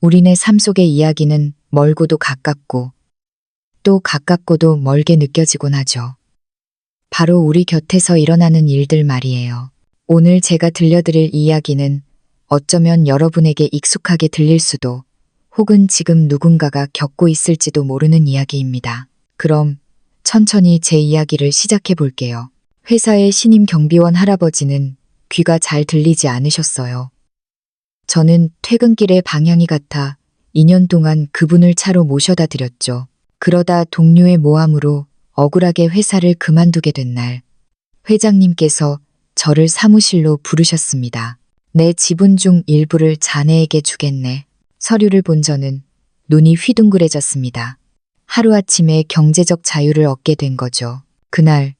우리네 삶 속의 이야기는 멀고도 가깝고 또 가깝고도 멀게 느껴지곤 하죠. 바로 우리 곁에서 일어나는 일들 말이에요. 오늘 제가 들려드릴 이야기는 어쩌면 여러분에게 익숙하게 들릴 수도 혹은 지금 누군가가 겪고 있을지도 모르는 이야기입니다. 그럼 천천히 제 이야기를 시작해 볼게요. 회사의 신임 경비원 할아버지는 귀가 잘 들리지 않으셨어요. 저는 퇴근길에 방향이 같아 2년 동안 그분을 차로 모셔다 드렸죠. 그러다 동료의 모함으로 억울하게 회사를 그만두게 된 날, 회장님께서 저를 사무실로 부르셨습니다. 내 지분 중 일부를 자네에게 주겠네. 서류를 본 저는 눈이 휘둥그레졌습니다. 하루아침에 경제적 자유를 얻게 된 거죠. 그날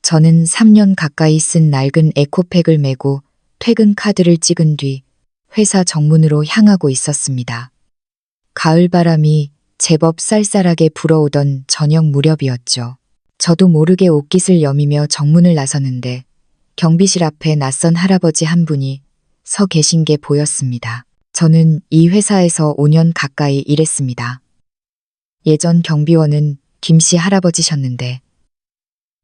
저는 3년 가까이 쓴 낡은 에코백을 메고 퇴근 카드를 찍은 뒤 회사 정문으로 향하고 있었습니다. 가을바람이 제법 쌀쌀하게 불어오던 저녁 무렵이었죠. 저도 모르게 옷깃을 여미며 정문을 나서는데 경비실 앞에 낯선 할아버지 한 분이 서 계신 게 보였습니다. 저는 이 회사에서 5년 가까이 일했습니다. 예전 경비원은 김씨 할아버지셨는데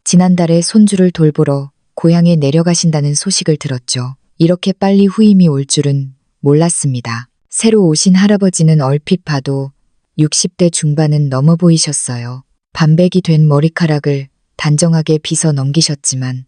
지난달에 손주를 돌보러 고향에 내려가신다는 소식을 들었죠. 이렇게 빨리 후임이 올 줄은 몰랐습니다. 새로 오신 할아버지는 얼핏 봐도 60대 중반은 넘어 보이셨어요. 반백이 된 머리카락을 단정하게 빗어 넘기셨지만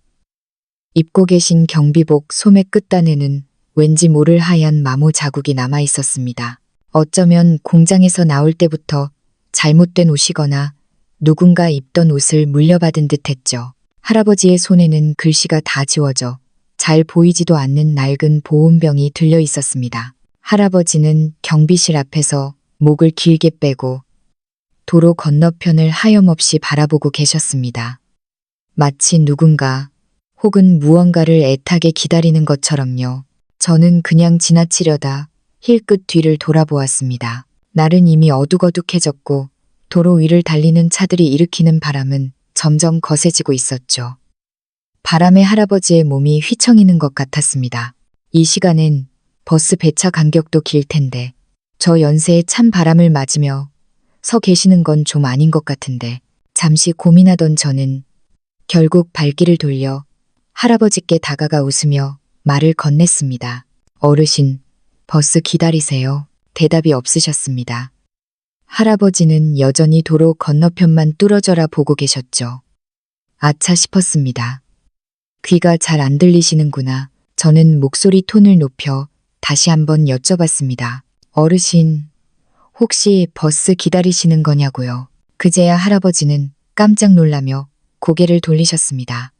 입고 계신 경비복 소매 끝단에는 왠지 모를 하얀 마모 자국이 남아 있었습니다. 어쩌면 공장에서 나올 때부터 잘못된 옷이거나 누군가 입던 옷을 물려받은 듯 했죠. 할아버지의 손에는 글씨가 다 지워져 잘 보이지도 않는 낡은 보온병이 들려 있었습니다. 할아버지는 경비실 앞에서 목을 길게 빼고 도로 건너편을 하염없이 바라보고 계셨습니다. 마치 누군가 혹은 무언가를 애타게 기다리는 것처럼요. 저는 그냥 지나치려다 힐끗 뒤를 돌아보았습니다. 날은 이미 어둑어둑해졌고 도로 위를 달리는 차들이 일으키는 바람은 점점 거세지고 있었죠. 바람에 할아버지의 몸이 휘청이는 것 같았습니다. 이 시간엔 버스 배차 간격도 길 텐데 저 연세에 찬 바람을 맞으며 서 계시는 건 좀 아닌 것 같은데 잠시 고민하던 저는 결국 발길을 돌려 할아버지께 다가가 웃으며 말을 건넸습니다. 어르신, 버스 기다리세요. 대답이 없으셨습니다. 할아버지는 여전히 도로 건너편만 뚫어져라 보고 계셨죠. 아차 싶었습니다. 귀가 잘 안 들리시는구나. 저는 목소리 톤을 높여 다시 한번 여쭤봤습니다. 어르신, 혹시 버스 기다리시는 거냐고요. 그제야 할아버지는 깜짝 놀라며 고개를 돌리셨습니다.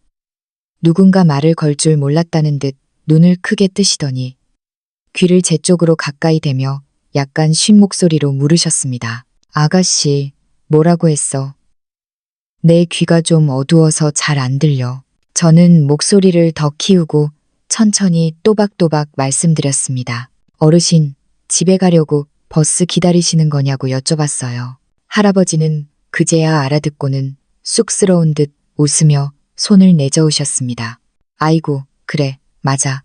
누군가 말을 걸 줄 몰랐다는 듯 눈을 크게 뜨시더니 귀를 제 쪽으로 가까이 대며 약간 쉰 목소리로 물으셨습니다. 아가씨, 뭐라고 했어? 내 귀가 좀 어두워서 잘 안 들려. 저는 목소리를 더 키우고 천천히 또박또박 말씀드렸습니다. 어르신, 집에 가려고 버스 기다리시는 거냐고 여쭤봤어요. 할아버지는 그제야 알아듣고는 쑥스러운 듯 웃으며 손을 내저으셨습니다. 아이고, 그래, 맞아.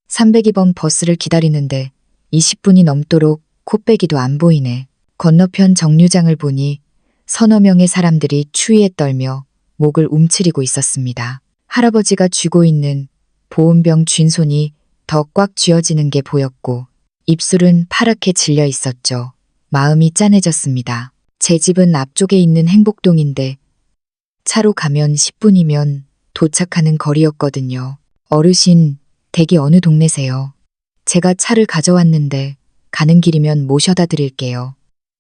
302번 버스를 기다리는데 20분이 넘도록 코빼기도 안 보이네. 건너편 정류장을 보니 서너 명의 사람들이 추위에 떨며 목을 움츠리고 있었습니다. 할아버지가 쥐고 있는 보온병 쥔 손이 더 꽉 쥐어지는 게 보였고 입술은 파랗게 질려 있었죠. 마음이 짠해졌습니다. 제 집은 앞쪽에 있는 행복동인데 차로 가면 10분이면 도착하는 거리였거든요. 어르신, 댁이 어느 동네세요? 제가 차를 가져왔는데 가는 길이면 모셔다 드릴게요.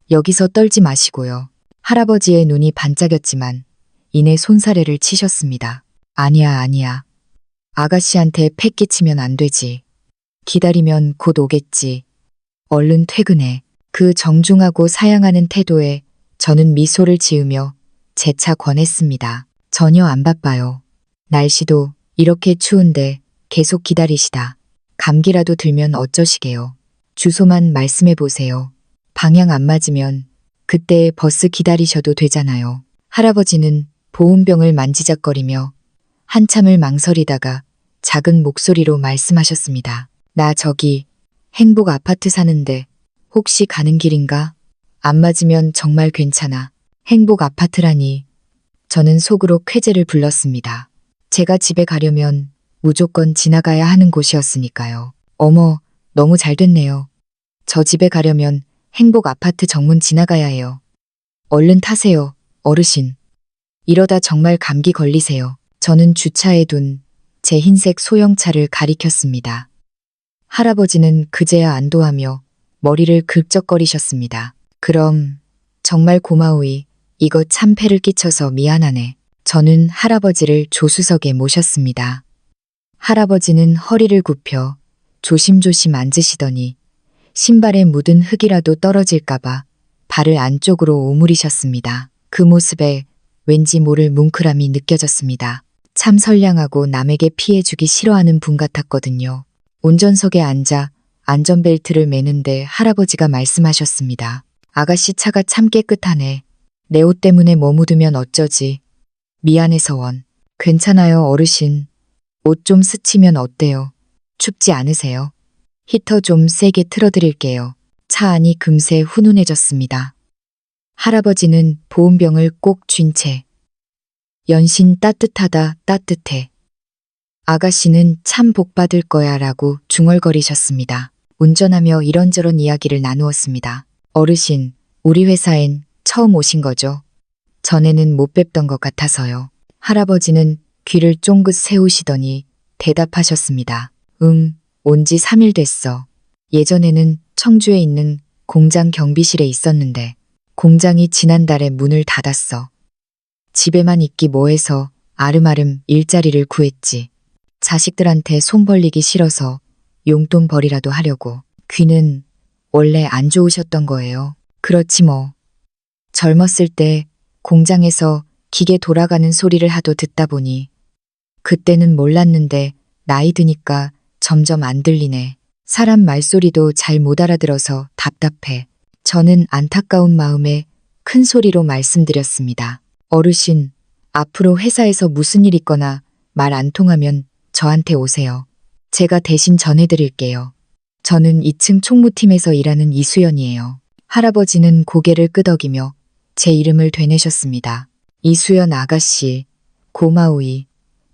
여기서 떨지 마시고요. 할아버지의 눈이 반짝였지만 이내 손사래를 치셨습니다. 아니야. 아가씨한테 패 끼치면 안 되지. 기다리면 곧 오겠지. 얼른 퇴근해. 그 정중하고 사양하는 태도에 저는 미소를 지으며 재차 권했습니다. 전혀 안 바빠요. 날씨도 이렇게 추운데 계속 기다리시다. 감기라도 들면 어쩌시게요. 주소만 말씀해 보세요. 방향 안 맞으면 그때 버스 기다리셔도 되잖아요. 할아버지는 보온병을 만지작거리며 한참을 망설이다가 작은 목소리로 말씀하셨습니다. 나 저기 행복 아파트 사는데 혹시 가는 길인가? 안 맞으면 정말 괜찮아. 행복 아파트라니. 저는 속으로 쾌재를 불렀습니다. 제가 집에 가려면 무조건 지나가야 하는 곳이었으니까요. 어머, 너무 잘 됐네요. 저 집에 가려면 행복 아파트 정문 지나가야 해요. 얼른 타세요, 어르신. 이러다 정말 감기 걸리세요. 저는 주차해 둔 제 흰색 소형차를 가리켰습니다. 할아버지는 그제야 안도하며 머리를 긁적거리셨습니다. 그럼 정말 고마우이. 이거 참 폐를 끼쳐서 미안하네. 저는 할아버지를 조수석에 모셨습니다. 할아버지는 허리를 굽혀 조심조심 앉으시더니 신발에 묻은 흙이라도 떨어질까봐 발을 안쪽으로 오므리셨습니다. 그 모습에 왠지 모를 뭉클함이 느껴졌습니다. 참 선량하고 남에게 피해주기 싫어하는 분 같았거든요. 운전석에 앉아 안전벨트를 매는데 할아버지가 말씀하셨습니다. 아가씨 차가 참 깨끗하네. 내 옷 때문에 뭐 묻으면 어쩌지. 미안해서 원. 괜찮아요, 어르신. 옷 좀 스치면 어때요? 춥지 않으세요? 히터 좀 세게 틀어드릴게요. 차 안이 금세 훈훈해졌습니다. 할아버지는 보온병을 꼭 쥔 채 연신 따뜻하다 따뜻해. 아가씨는 참 복받을 거야 라고 중얼거리셨습니다. 운전하며 이런저런 이야기를 나누었습니다. 어르신, 우리 회사엔 처음 오신 거죠? 전에는 못 뵙던 것 같아서요. 할아버지는 귀를 쫑긋 세우시더니 대답하셨습니다. 온 지 3일 됐어. 예전에는 청주에 있는 공장 경비실에 있었는데 공장이 지난달에 문을 닫았어. 집에만 있기 뭐해서 아름아름 일자리를 구했지. 자식들한테 손 벌리기 싫어서 용돈 벌이라도 하려고. 귀는 원래 안 좋으셨던 거예요. 그렇지 뭐. 젊었을 때 공장에서 기계 돌아가는 소리를 하도 듣다 보니 그때는 몰랐는데 나이 드니까 점점 안 들리네. 사람 말소리도 잘 못 알아들어서 답답해. 저는 안타까운 마음에 큰 소리로 말씀드렸습니다. 어르신, 앞으로 회사에서 무슨 일 있거나 말 안 통하면 저한테 오세요. 제가 대신 전해드릴게요. 저는 2층 총무팀에서 일하는 이수연이에요. 할아버지는 고개를 끄덕이며 제 이름을 되뇌셨습니다. 이수연 아가씨, 고마우이.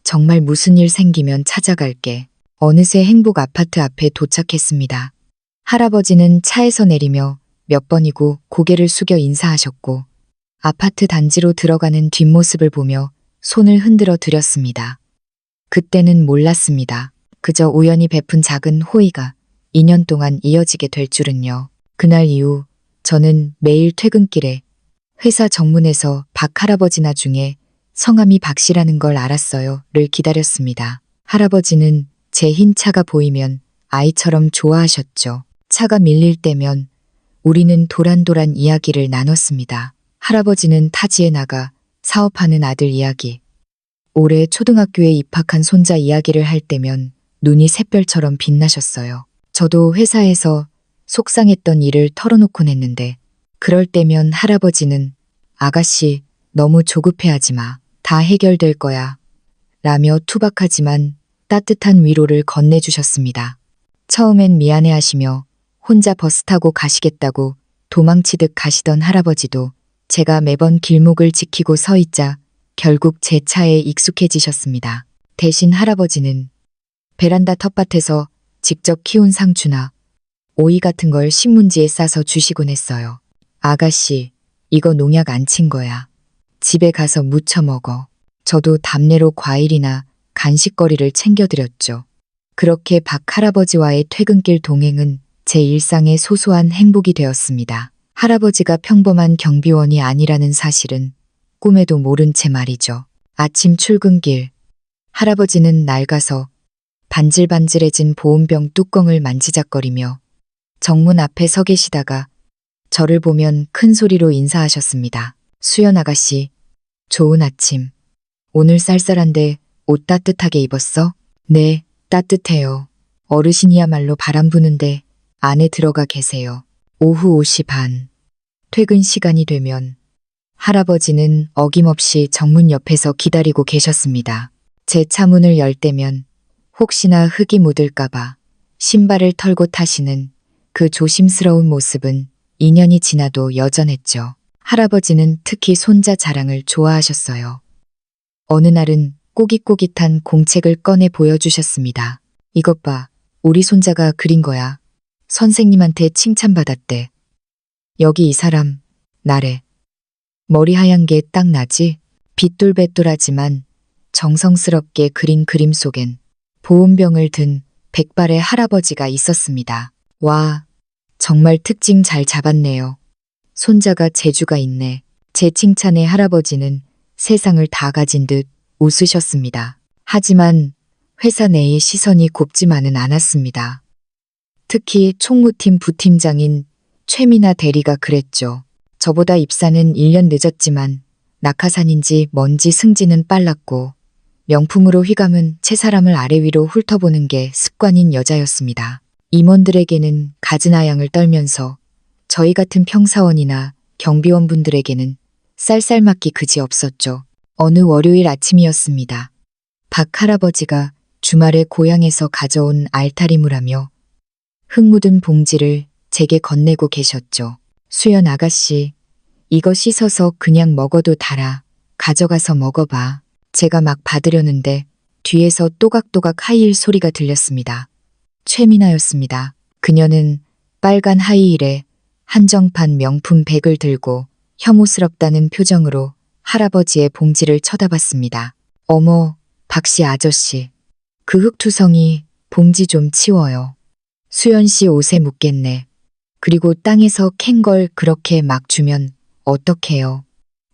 정말 무슨 일 생기면 찾아갈게. 어느새 행복 아파트 앞에 도착했습니다. 할아버지는 차에서 내리며 몇 번이고 고개를 숙여 인사하셨고 아파트 단지로 들어가는 뒷모습을 보며 손을 흔들어 드렸습니다. 그때는 몰랐습니다. 그저 우연히 베푼 작은 호의가 2년 동안 이어지게 될 줄은요. 그날 이후 저는 매일 퇴근길에 회사 정문에서 박 할아버지나 중에 성함이 박씨라는 걸 알았어요.를 기다렸습니다. 할아버지는 제 흰 차가 보이면 아이처럼 좋아하셨죠. 차가 밀릴 때면 우리는 도란도란 이야기를 나눴습니다. 할아버지는 타지에 나가 사업하는 아들 이야기, 올해 초등학교에 입학한 손자 이야기를 할 때면 눈이 샛별처럼 빛나셨어요. 저도 회사에서 속상했던 일을 털어놓곤 했는데 그럴 때면 할아버지는 아가씨 너무 조급해하지 마. 다 해결될 거야. 라며 투박하지만 따뜻한 위로를 건네주셨습니다. 처음엔 미안해하시며 혼자 버스 타고 가시겠다고 도망치듯 가시던 할아버지도 제가 매번 길목을 지키고 서 있자 결국 제 차에 익숙해지셨습니다. 대신 할아버지는 베란다 텃밭에서 직접 키운 상추나 오이 같은 걸 신문지에 싸서 주시곤 했어요. 아가씨, 이거 농약 안 친 거야. 집에 가서 무쳐 먹어. 저도 답례로 과일이나 간식거리를 챙겨드렸죠. 그렇게 박 할아버지와의 퇴근길 동행은 제 일상의 소소한 행복이 되었습니다. 할아버지가 평범한 경비원이 아니라는 사실은 꿈에도 모른 채 말이죠. 아침 출근길, 할아버지는 낡아서 반질반질해진 보온병 뚜껑을 만지작거리며 정문 앞에 서 계시다가 저를 보면 큰 소리로 인사하셨습니다. 수연 아가씨, 좋은 아침. 오늘 쌀쌀한데 옷 따뜻하게 입었어? 네, 따뜻해요. 어르신이야말로 바람 부는데 안에 들어가 계세요. 오후 5시 반. 퇴근 시간이 되면 할아버지는 어김없이 정문 옆에서 기다리고 계셨습니다. 제 차 문을 열 때면 혹시나 흙이 묻을까봐 신발을 털고 타시는 그 조심스러운 모습은 2년이 지나도 여전했죠. 할아버지는 특히 손자 자랑을 좋아하셨어요. 어느 날은 꼬깃꼬깃한 공책을 꺼내 보여주셨습니다. 이것 봐, 우리 손자가 그린 거야. 선생님한테 칭찬받았대. 여기 이 사람, 나래. 머리 하얀 게 딱 나지? 빗돌배돌하지만 정성스럽게 그린 그림 속엔 보온병을 든 백발의 할아버지가 있었습니다. 와, 정말 특징 잘 잡았네요. 손자가 재주가 있네. 제 칭찬에 할아버지는 세상을 다 가진 듯 웃으셨습니다. 하지만 회사 내의 시선이 곱지만은 않았습니다. 특히 총무팀 부팀장인 최미나 대리가 그랬죠. 저보다 입사는 1년 늦었지만 낙하산인지 뭔지 승진은 빨랐고 명품으로 휘감은 채 사람을 아래 위로 훑어보는 게 습관인 여자였습니다. 임원들에게는 가즈나양을 떨면서 저희 같은 평사원이나 경비원분들에게는 쌀쌀맞기 그지 없었죠. 어느 월요일 아침이었습니다. 박 할아버지가 주말에 고향에서 가져온 알타리무라며 흙 묻은 봉지를 제게 건네고 계셨죠. 수연 아가씨, 이거 씻어서 그냥 먹어도 달아. 가져가서 먹어봐. 제가 막 받으려는데 뒤에서 또각또각 하이힐 소리가 들렸습니다. 최미나였습니다. 그녀는 빨간 하이힐에 한정판 명품 백을 들고 혐오스럽다는 표정으로 할아버지의 봉지를 쳐다봤습니다. 어머, 박씨 아저씨. 그 흙투성이 봉지 좀 치워요. 수연 씨 옷에 묻겠네. 그리고 땅에서 캔 걸 그렇게 막 주면 어떡해요.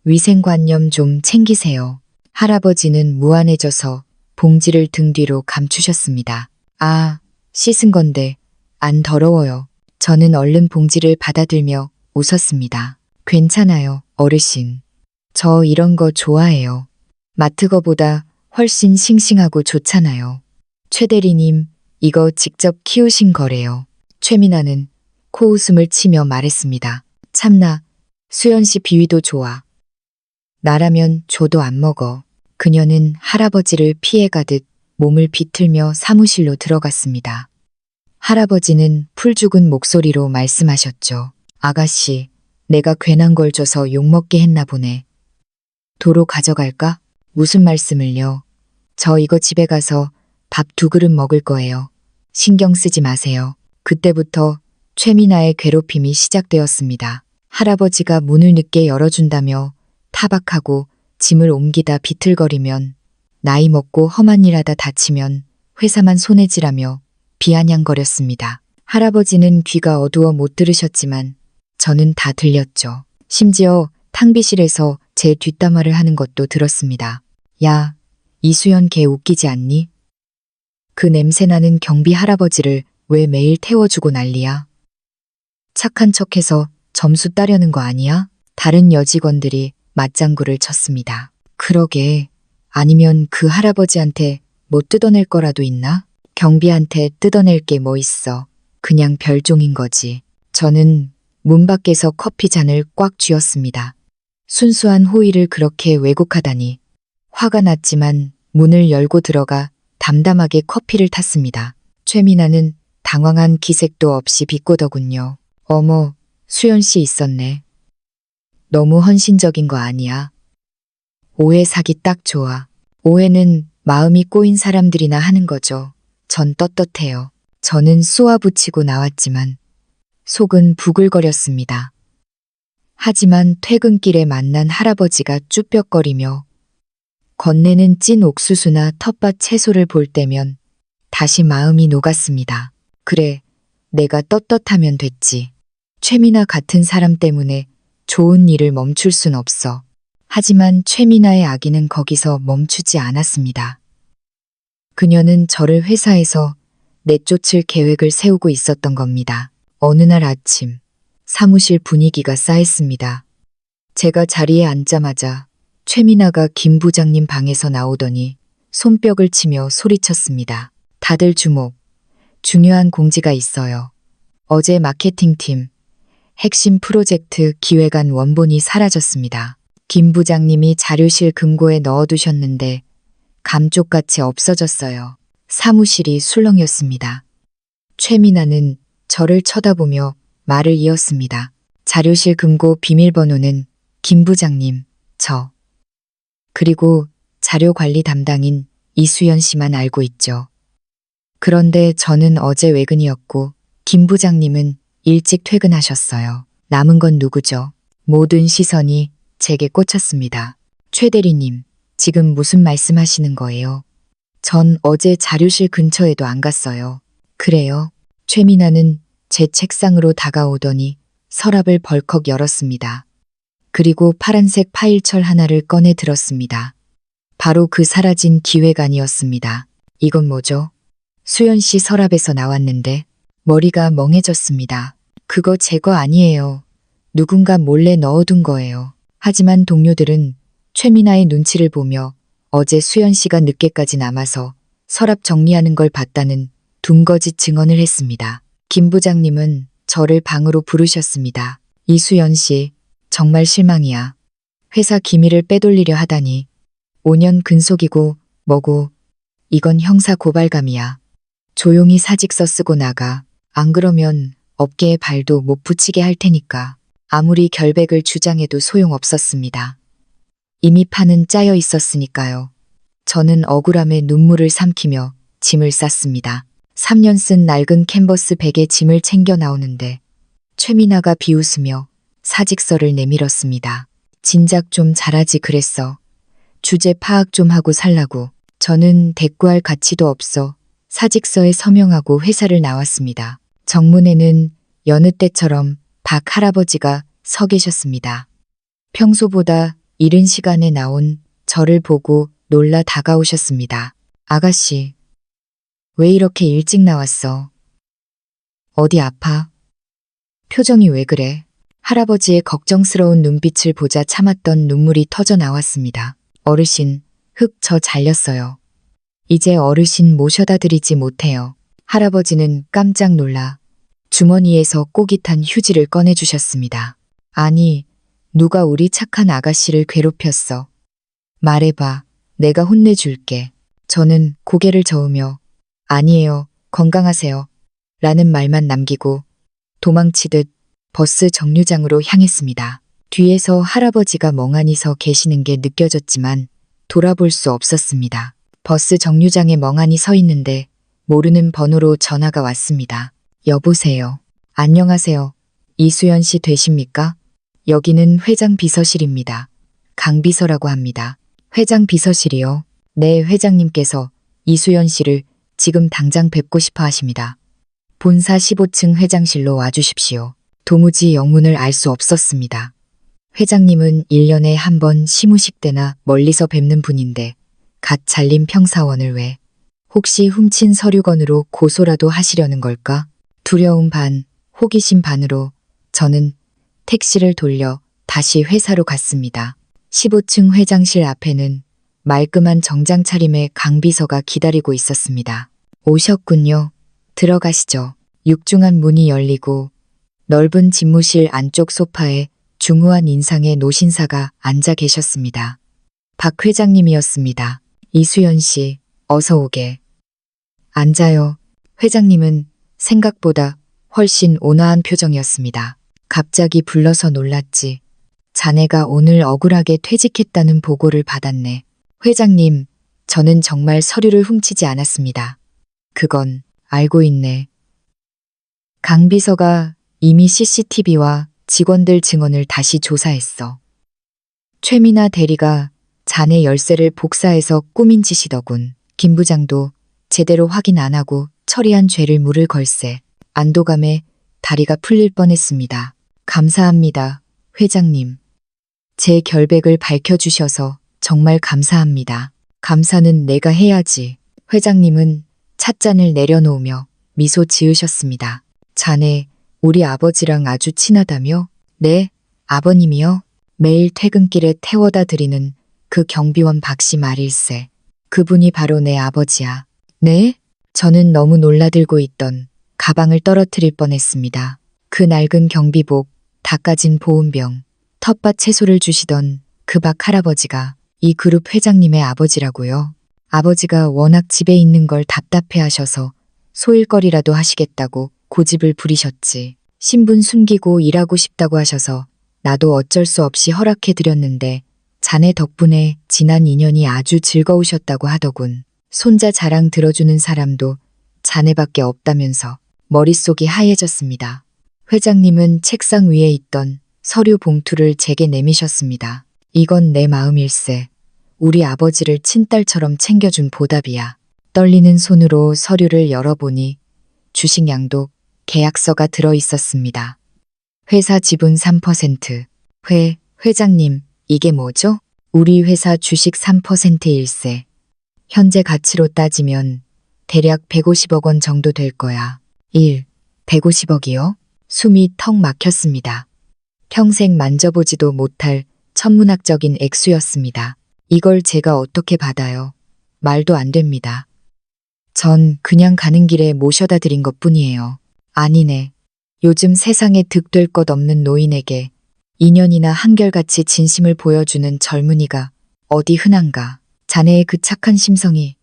위생관념 좀 챙기세요. 할아버지는 무안해져서 봉지를 등 뒤로 감추셨습니다. 아, 씻은 건데 안 더러워요. 저는 얼른 봉지를 받아들며 웃었습니다. 괜찮아요, 어르신. 저 이런 거 좋아해요. 마트 거보다 훨씬 싱싱하고 좋잖아요. 최 대리님, 이거 직접 키우신 거래요. 최미나는 코웃음을 치며 말했습니다. 참나, 수연 씨 비위도 좋아. 나라면 줘도 안 먹어. 그녀는 할아버지를 피해가듯 몸을 비틀며 사무실로 들어갔습니다. 할아버지는 풀 죽은 목소리로 말씀하셨죠. 아가씨, 내가 괜한 걸 줘서 욕먹게 했나 보네. 도로 가져갈까? 무슨 말씀을요? 저 이거 집에 가서 밥 2그릇 먹을 거예요. 신경 쓰지 마세요. 그때부터 최미나의 괴롭힘이 시작되었습니다. 할아버지가 문을 늦게 열어준다며 타박하고 짐을 옮기다 비틀거리면 나이 먹고 험한 일 하다 다치면 회사만 손해지라며 비아냥거렸습니다. 할아버지는 귀가 어두워 못 들으셨지만 저는 다 들렸죠. 심지어 탕비실에서 제 뒷담화를 하는 것도 들었습니다. 야, 이수연 걔 웃기지 않니? 그 냄새나는 경비 할아버지를 왜 매일 태워주고 난리야? 착한 척해서 점수 따려는 거 아니야? 다른 여직원들이 맞장구를 쳤습니다. 그러게, 아니면 그 할아버지한테 뭐 뜯어낼 거라도 있나? 경비한테 뜯어낼 게 뭐 있어. 그냥 별종인 거지. 저는 문 밖에서 커피 잔을 꽉 쥐었습니다. 순수한 호의를 그렇게 왜곡하다니. 화가 났지만 문을 열고 들어가 담담하게 커피를 탔습니다. 최미나는 당황한 기색도 없이 비꼬더군요. 어머, 수연 씨 있었네. 너무 헌신적인 거 아니야? 오해 사기 딱 좋아. 오해는 마음이 꼬인 사람들이나 하는 거죠. 전 떳떳해요. 저는 쏘아붙이고 나왔지만 속은 부글거렸습니다. 하지만 퇴근길에 만난 할아버지가 쭈뼛거리며 건네는 찐 옥수수나 텃밭 채소를 볼 때면 다시 마음이 녹았습니다. 그래, 내가 떳떳하면 됐지. 최미나 같은 사람 때문에 좋은 일을 멈출 순 없어. 하지만 최미나의 악의는 거기서 멈추지 않았습니다. 그녀는 저를 회사에서 내쫓을 계획을 세우고 있었던 겁니다. 어느 날 아침, 사무실 분위기가 싸했습니다. 제가 자리에 앉자마자 최미나가 김 부장님 방에서 나오더니 손뼉을 치며 소리쳤습니다. 다들 주목. 중요한 공지가 있어요. 어제 마케팅팀 핵심 프로젝트 기획안 원본이 사라졌습니다. 김 부장님이 자료실 금고에 넣어두셨는데 감쪽같이 없어졌어요. 사무실이 술렁였습니다. 최미나는 저를 쳐다보며 말을 이었습니다. 자료실 금고 비밀번호는 김 부장님, 저, 그리고 자료 관리 담당인 이수연 씨만 알고 있죠. 그런데 저는 어제 외근이었고 김 부장님은 일찍 퇴근하셨어요. 남은 건 누구죠? 모든 시선이 제게 꽂혔습니다. 최 대리님, 지금 무슨 말씀하시는 거예요? 전 어제 자료실 근처에도 안 갔어요. 그래요? 최민아는 제 책상으로 다가오더니 서랍을 벌컥 열었습니다. 그리고 파란색 파일철 하나를 꺼내 들었습니다. 바로 그 사라진 기획안이었습니다. 이건 뭐죠? 수연 씨 서랍에서 나왔는데 머리가 멍해졌습니다. 그거 제 거 아니에요. 누군가 몰래 넣어둔 거예요. 하지만 동료들은 최민아의 눈치를 보며 어제 수연 씨가 늦게까지 남아서 서랍 정리하는 걸 봤다는 둔거짓 증언을 했습니다. 김 부장님은 저를 방으로 부르셨습니다. 이수연 씨, 정말 실망이야. 회사 기밀을 빼돌리려 하다니. 5년 근속이고 뭐고 이건 형사 고발감이야. 조용히 사직서 쓰고 나가. 안 그러면 업계에 발도 못 붙이게 할 테니까. 아무리 결백을 주장해도 소용없었습니다. 이미 판은 짜여 있었으니까요. 저는 억울함에 눈물을 삼키며 짐을 쌌습니다. 3년 쓴 낡은 캔버스 백에 짐을 챙겨 나오는데 최민아가 비웃으며 사직서를 내밀었습니다. 진작 좀 잘하지 그랬어. 주제 파악 좀 하고 살라고. 저는 대꾸할 가치도 없어 사직서에 서명하고 회사를 나왔습니다. 정문에는 여느 때처럼 박 할아버지가 서 계셨습니다. 평소보다 이른 시간에 나온 저를 보고 놀라 다가오셨습니다. 아가씨, 왜 이렇게 일찍 나왔어? 어디 아파? 표정이 왜 그래? 할아버지의 걱정스러운 눈빛을 보자 참았던 눈물이 터져 나왔습니다. 어르신, 흙 저 잘렸어요. 이제 어르신 모셔다 드리지 못해요. 할아버지는 깜짝 놀라 주머니에서 꼬깃 탄 휴지를 꺼내주셨습니다. 아니, 누가 우리 착한 아가씨를 괴롭혔어. 말해봐, 내가 혼내줄게. 저는 고개를 저으며 아니에요, 건강하세요. 라는 말만 남기고 도망치듯 버스 정류장으로 향했습니다. 뒤에서 할아버지가 멍하니 서 계시는 게 느껴졌지만 돌아볼 수 없었습니다. 버스 정류장에 멍하니 서 있는데 모르는 번호로 전화가 왔습니다. 여보세요. 안녕하세요. 이수연 씨 되십니까? 여기는 회장 비서실입니다. 강 비서라고 합니다. 회장 비서실이요? 네, 회장님께서 이수연 씨를 지금 당장 뵙고 싶어 하십니다. 본사 15층 회장실로 와주십시오. 도무지 영문을 알 수 없었습니다. 회장님은 1년에 한 번 시무식 때나 멀리서 뵙는 분인데 갓 잘린 평사원을 왜 혹시 훔친 서류건으로 고소라도 하시려는 걸까? 두려움 반, 호기심 반으로 저는 택시를 돌려 다시 회사로 갔습니다. 15층 회장실 앞에는 말끔한 정장 차림의 강 비서가 기다리고 있었습니다. 오셨군요. 들어가시죠. 육중한 문이 열리고 넓은 집무실 안쪽 소파에 중후한 인상의 노신사가 앉아 계셨습니다. 박 회장님이었습니다. 이수연 씨, 어서 오게. 앉아요. 회장님은 생각보다 훨씬 온화한 표정이었습니다. 갑자기 불러서 놀랐지. 자네가 오늘 억울하게 퇴직했다는 보고를 받았네. 회장님, 저는 정말 서류를 훔치지 않았습니다. 그건 알고 있네. 강 비서가 이미 CCTV와 직원들 증언을 다시 조사했어. 최민아 대리가 자네 열쇠를 복사해서 꾸민 짓이더군. 김 부장도 제대로 확인 안 하고 처리한 죄를 물을 걸세. 안도감에 다리가 풀릴 뻔했습니다. 감사합니다, 회장님. 제 결백을 밝혀주셔서 정말 감사합니다. 감사는 내가 해야지. 회장님은 찻잔을 내려놓으며 미소 지으셨습니다. 자네, 우리 아버지랑 아주 친하다며? 네, 아버님이요? 매일 퇴근길에 태워다 드리는 그 경비원 박씨 말일세. 그분이 바로 내 아버지야. 네? 저는 너무 놀라들고 있던 가방을 떨어뜨릴 뻔했습니다. 그 낡은 경비복, 닦아진 보온병, 텃밭 채소를 주시던 그 박 할아버지가 이 그룹 회장님의 아버지라고요. 아버지가 워낙 집에 있는 걸 답답해 하셔서 소일거리라도 하시겠다고 고집을 부리셨지. 신분 숨기고 일하고 싶다고 하셔서 나도 어쩔 수 없이 허락해드렸는데 자네 덕분에 지난 2년이 아주 즐거우셨다고 하더군. 손자 자랑 들어주는 사람도 자네밖에 없다면서 머릿속이 하얘졌습니다. 회장님은 책상 위에 있던 서류 봉투를 제게 내미셨습니다. 이건 내 마음일세. 우리 아버지를 친딸처럼 챙겨준 보답이야. 떨리는 손으로 서류를 열어보니 주식 양도 계약서가 들어 있었습니다. 회사 지분 3%. 회장님, 이게 뭐죠? 우리 회사 주식 3%일세. 현재 가치로 따지면 대략 150억 원 정도 될 거야. 150억이요? 숨이 턱 막혔습니다. 평생 만져보지도 못할 천문학적인 액수였습니다. 이걸 제가 어떻게 받아요? 말도 안 됩니다. 전 그냥 가는 길에 모셔다 드린 것뿐이에요. 아니네. 요즘 세상에 득될 것 없는 노인에게 2년이나 한결같이 진심을 보여주는 젊은이가 어디 흔한가. 자네의 그 착한 심성이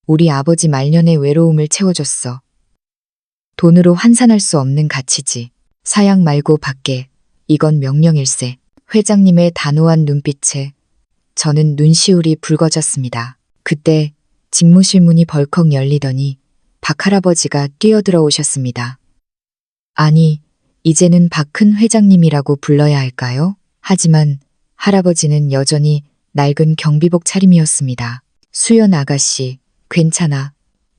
우리 아버지 말년의 외로움을 채워줬어. 돈으로 환산할 수 없는 가치지. 사양 말고 밖에. 이건 명령일세. 회장님의 단호한 눈빛에 저는 눈시울이 붉어졌습니다. 그때 집무실 문이 벌컥 열리더니 박 할아버지가 뛰어들어 오셨습니다. 아니, 이제는 박큰 회장님이라고 불러야 할까요? 하지만 할아버지는 여전히 낡은 경비복 차림이었습니다. 수연 아가씨, 괜찮아.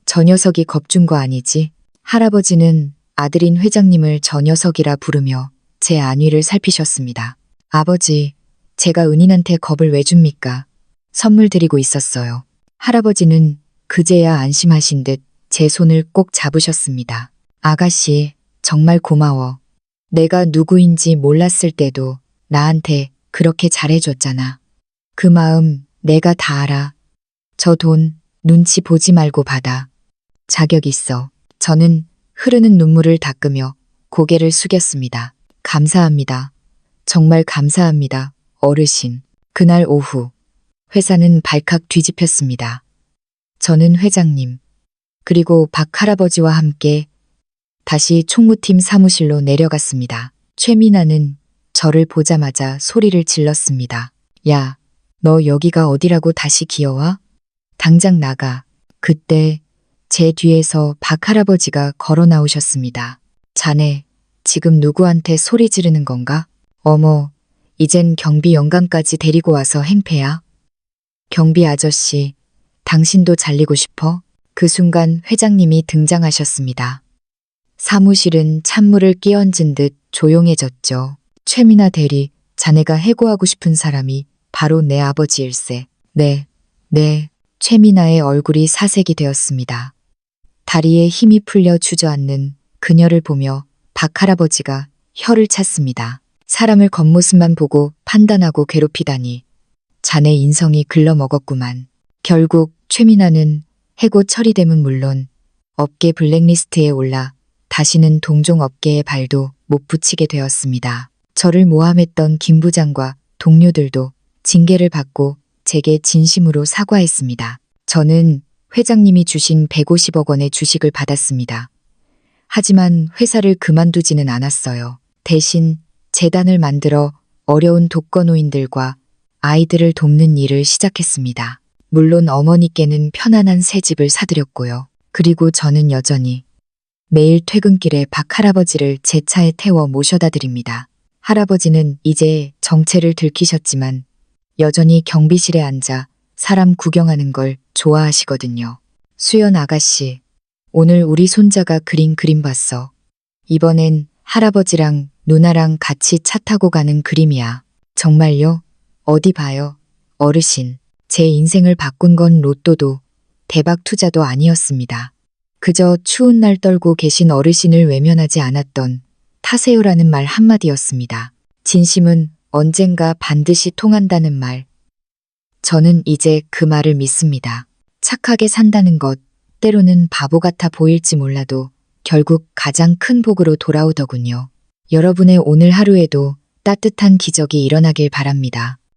저 녀석이 겁준 거 아니지? 할아버지는 아들인 회장님을 저 녀석이라 부르며 제 안위를 살피셨습니다. 아버지, 제가 은인한테 겁을 왜 줍니까? 선물 드리고 있었어요. 할아버지는 그제야 안심하신 듯 제 손을 꼭 잡으셨습니다. 아가씨, 정말 고마워. 내가 누구인지 몰랐을 때도 나한테 그렇게 잘해줬잖아. 그 마음 내가 다 알아. 저 돈 눈치 보지 말고 받아. 자격 있어. 저는 흐르는 눈물을 닦으며 고개를 숙였습니다. 감사합니다. 정말 감사합니다, 어르신. 그날 오후 회사는 발칵 뒤집혔습니다. 저는 회장님, 그리고 박 할아버지와 함께 다시 총무팀 사무실로 내려갔습니다. 최민아는 저를 보자마자 소리를 질렀습니다. 야, 너 여기가 어디라고 다시 기어와? 당장 나가. 그때 제 뒤에서 박 할아버지가 걸어 나오셨습니다. 자네, 지금 누구한테 소리 지르는 건가? 어머, 이젠 경비 영감까지 데리고 와서 행패야? 경비 아저씨, 당신도 잘리고 싶어? 그 순간 회장님이 등장하셨습니다. 사무실은 찬물을 끼얹은 듯 조용해졌죠. 최민아 대리, 자네가 해고하고 싶은 사람이 바로 내 아버지일세. 네. 최민아의 얼굴이 사색이 되었습니다. 다리에 힘이 풀려 주저앉는 그녀를 보며 박 할아버지가 혀를 찼습니다. 사람을 겉모습만 보고 판단하고 괴롭히다니. 자네 인성이 글러먹었구만. 결국 최민아는 해고 처리됨은 물론 업계 블랙리스트에 올라 다시는 동종 업계에 발도 못 붙이게 되었습니다. 저를 모함했던 김 부장과 동료들도 징계를 받고 제게 진심으로 사과했습니다. 저는 회장님이 주신 150억 원의 주식을 받았습니다. 하지만 회사를 그만두지는 않았어요. 대신 재단을 만들어 어려운 독거노인들과 아이들을 돕는 일을 시작했습니다. 물론 어머니께는 편안한 새 집을 사드렸고요. 그리고 저는 여전히 매일 퇴근길에 박 할아버지를 제 차에 태워 모셔다 드립니다. 할아버지는 이제 정체를 들키셨지만 여전히 경비실에 앉아 사람 구경하는 걸 좋아하시거든요. 수연 아가씨, 오늘 우리 손자가 그린 그림 봤어. 이번엔 할아버지랑 누나랑 같이 차 타고 가는 그림이야. 정말요? 어디 봐요. 어르신, 제 인생을 바꾼 건 로또도 대박 투자도 아니었습니다. 그저 추운 날 떨고 계신 어르신을 외면하지 않았던 타세요라는 말 한마디였습니다. 진심은 언젠가 반드시 통한다는 말. 저는 이제 그 말을 믿습니다. 착하게 산다는 것, 때로는 바보 같아 보일지 몰라도 결국 가장 큰 복으로 돌아오더군요. 여러분의 오늘 하루에도 따뜻한 기적이 일어나길 바랍니다.